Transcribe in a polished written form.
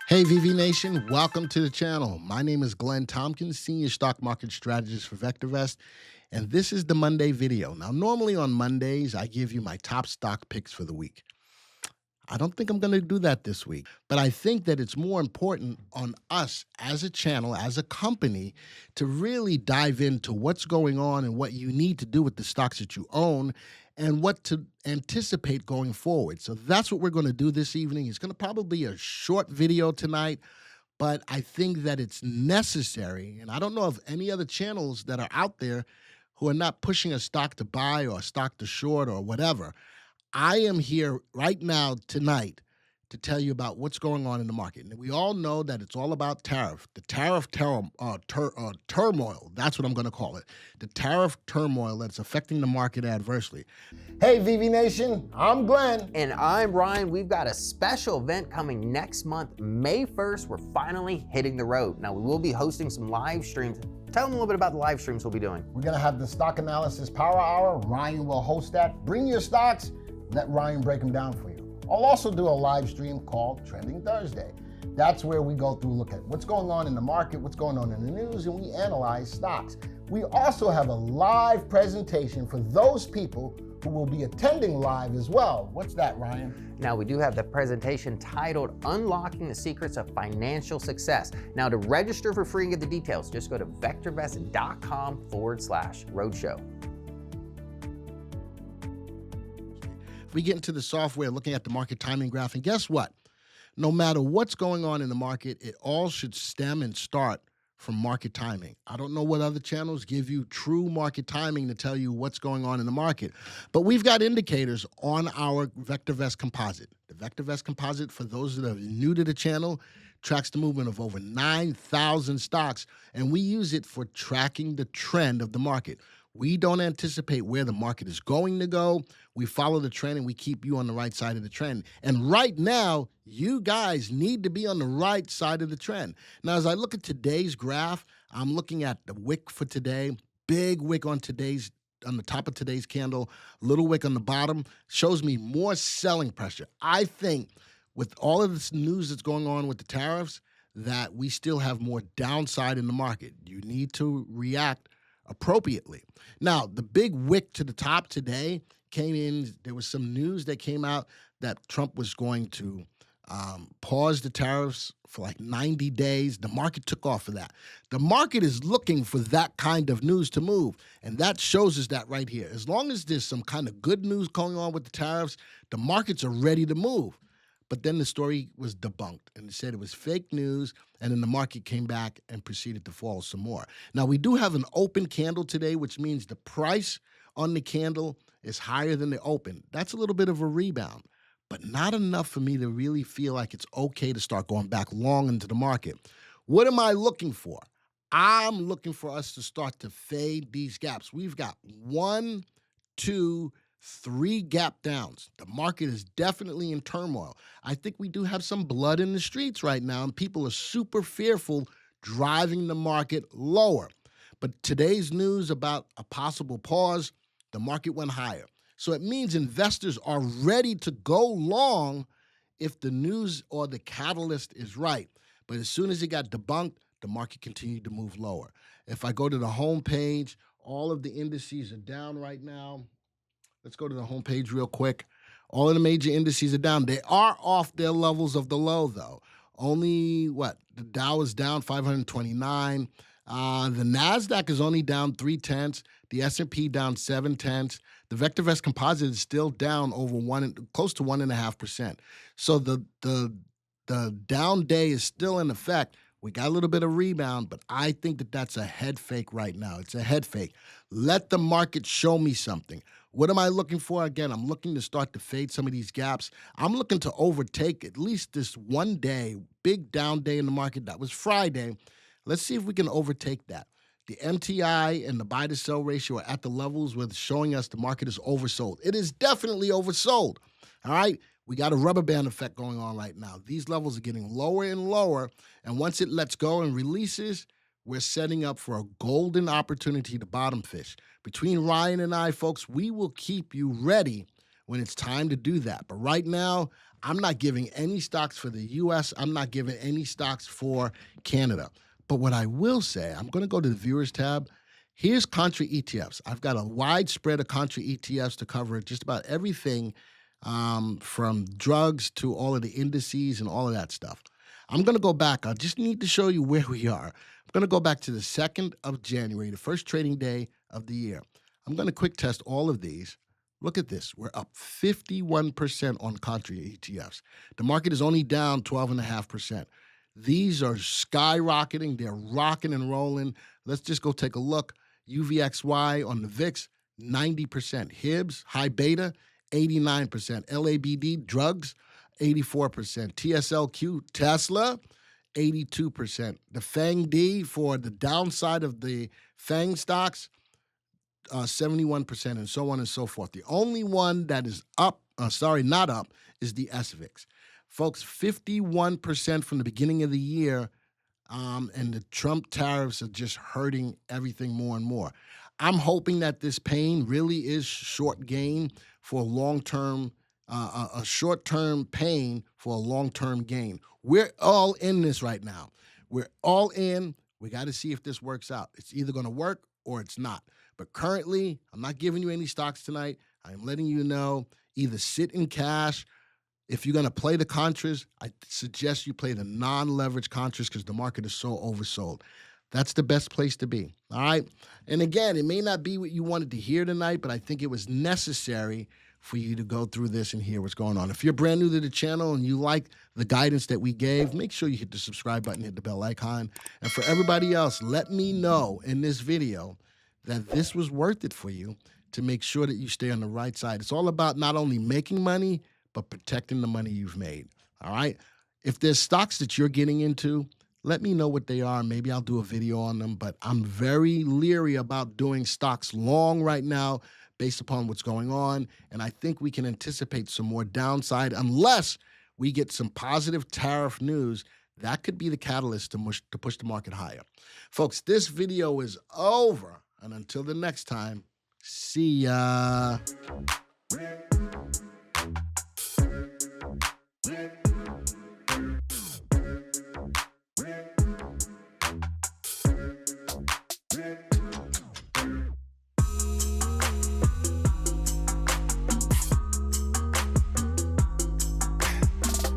Hey VV Nation, welcome to the channel. My name is Glenn Tompkins, Senior Stock Market Strategist for VectorVest, and this is the Monday video. Now, normally on Mondays, I give you my top stock picks for the week. I don't think I'm going to do that this week, but I think that it's more important on us as a channel, as a company, to really dive into what's going on and what you need to do with the stocks that you own and what to anticipate going forward. So that's what we're going to do this evening. It's going to probably be a short video tonight, but I think that it's necessary. And I don't know of any other channels that are out there who are not pushing a stock to buy or a stock to short or whatever. I am here right now tonight to tell you about what's going on in the market. And we all know that it's all about the tariff turmoil. That's what I'm going to call it. The tariff turmoil that's affecting the market adversely. Hey, VV Nation, I'm Glenn. And I'm Ryan. We've got a special event coming next month, May 1st. We're finally hitting the road. Now, we will be hosting some live streams. Tell them a little bit about the live streams we'll be doing. We're going to have the Stock Analysis Power Hour. Ryan will host that. Bring your stocks. Let Ryan break them down for you. I'll also do a live stream called Trending Thursday. That's where we go through, look at what's going on in the market, what's going on in the news, and we analyze stocks. We also have a live presentation for those people who will be attending live as well. What's that, Ryan? Now, we do have the presentation titled Unlocking the Secrets of Financial Success. Now, to register for free and get the details, just go to vectorvest.com/roadshow. We get into the software, looking at the market timing graph, and guess what? No matter what's going on in the market, it all should stem and start from market timing. I don't know what other channels give you true market timing to tell you what's going on in the market, but we've got indicators on our VectorVest composite. The VectorVest composite, for those that are new to the channel, tracks the movement of over 9,000 stocks, and we use it for tracking the trend of the market. We don't anticipate where the market is going to go. We follow the trend and we keep you on the right side of the trend. And right now, you guys need to be on the right side of the trend. Now, as I look at today's graph, I'm looking at the wick for today, big wick on the top of today's candle, little wick on the bottom, shows me more selling pressure. I think with all of this news that's going on with the tariffs, that we still have more downside in the market. You need to react appropriately. Now, the big wick to the top today came in. There was some news that came out that Trump was going to pause the tariffs for like 90 days. The market took off for that. The market is looking for that kind of news to move, and that shows us that right here. As long as there's some kind of good news going on with the tariffs, the markets are ready to move. But then the story was debunked, and it said it was fake news, and then the market came back and proceeded to fall some more. Now, we do have an open candle today, which means the price on the candle is higher than the open. That's a little bit of a rebound, but not enough for me to really feel like it's okay to start going back long into the market. What am I looking for? I'm looking for us to start to fade these gaps. We've got 1, 2, 3 gap downs. The market is definitely in turmoil. I think we do have some blood in the streets right now, and people are super fearful driving the market lower. But today's news about a possible pause, the market went higher. So it means investors are ready to go long if the news or the catalyst is right. But as soon as it got debunked, the market continued to move lower. If I go to the home page, all of the indices are down right now. Let's go to the homepage real quick. All of the major indices are down. They are off their levels of the low, though. Only, the Dow is down 529. The NASDAQ is only down 0.3. The S&P down 0.7. The VectorVest composite is still down close to 1.5%. So the down day is still in effect. We got a little bit of rebound, but I think that that's a head fake right now. It's a head fake. Let the market show me something. What am I looking for? Again, I'm looking to start to fade some of these gaps. I'm looking to overtake at least this one day, big down day in the market. That was Friday. Let's see if we can overtake that. The MTI and the buy to sell ratio are at the levels where it's showing us the market is oversold. It is definitely oversold. All right. We got a rubber band effect going on right now. These levels are getting lower and lower. And once it lets go and releases, we're setting up for a golden opportunity to bottom fish. Between Ryan and I, folks, we will keep you ready when it's time to do that. But right now, I'm not giving any stocks for the US. I'm not giving any stocks for Canada. But what I will say, I'm going to go to the viewers tab. Here's Contra ETFs. I've got a wide spread of Contra ETFs to cover just about everything, from drugs to all of the indices and all of that stuff. I'm going to go back. I just need to show you where we are. I'm going to go back to the 2nd of January, the first trading day of the year. I'm going to quick test all of these. Look at this. We're up 51% on Contra ETFs. The market is only down 12.5%. These are skyrocketing. They're rocking and rolling. Let's just go take a look. UVXY on the VIX, 90%. HIBS, high beta, 89%. LABD, drugs, 84%. TSLQ, Tesla, 82%. The FANG-D for the downside of the FANG stocks, 71%, and so on and so forth. The only one that is up, not up, is the SVIX. Folks, 51% from the beginning of the year, and the Trump tariffs are just hurting everything more and more. I'm hoping that this pain really is short gain for long-term, a short-term pain for a long-term gain. We're all in this right now. We're all in. We got to see if this works out. It's either going to work or it's not. But currently, I'm not giving you any stocks tonight. I'm letting you know, either sit in cash. If you're going to play the Contras, I suggest you play the non-leveraged Contras because the market is so oversold. That's the best place to be, all right? And again, it may not be what you wanted to hear tonight, but I think it was necessary for you to go through this and hear what's going on. If you're brand new to the channel and you like the guidance that we gave, make sure you hit the subscribe button, hit the bell icon. And for everybody else, let me know in this video that this was worth it for you to make sure that you stay on the right side. It's all about not only making money, but protecting the money you've made, all right? If there's stocks that you're getting into, let me know what they are. Maybe I'll do a video on them, but I'm very leery about doing stocks long right now based upon what's going on, and I think we can anticipate some more downside unless we get some positive tariff news. That could be the catalyst to push the market higher. Folks, this video is over, and until the next time, see ya.